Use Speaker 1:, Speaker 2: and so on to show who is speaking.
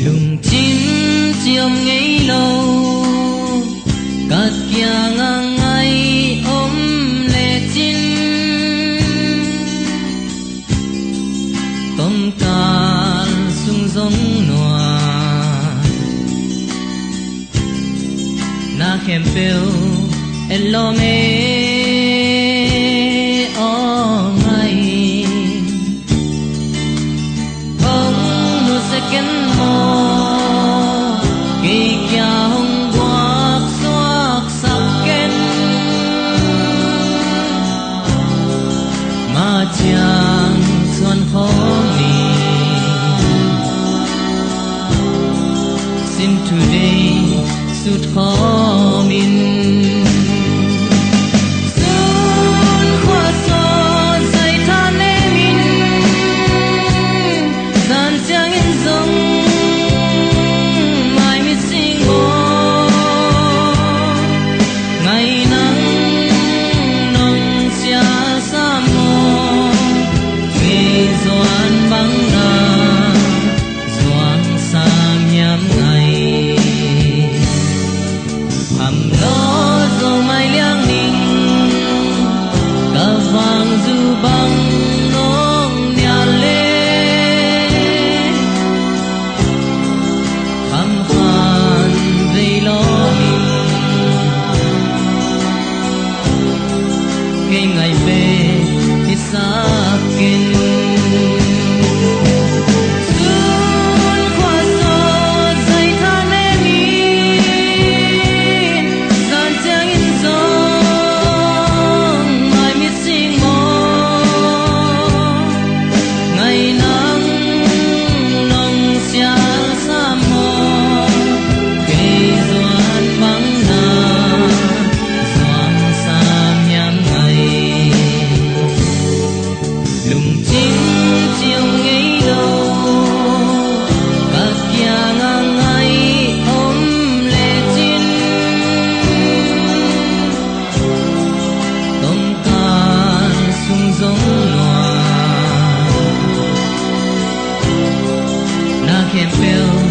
Speaker 1: lùng chín chiều ngây lâu cát kia ngang ngay ôm lệ chín tôm cạn sung giống nòa na khem bêu elo me o ngay ông nu sẽ kiến mô kỳ kia hồng quạt xoạc sắc kiến mà chàng xuân khó mì xin today sút khó min ngày về thì xa kinh xuân khoa gió dày than em in dàn trang in giông mai miết sinh mơ ngày nắng nồng xia xa mơ cây doan vắng na doan xa nhắm lùng chín chiều ngây lâu cát kia ngang ngay ôm lệ chín tôm cạn sung giống nòa na khem bêu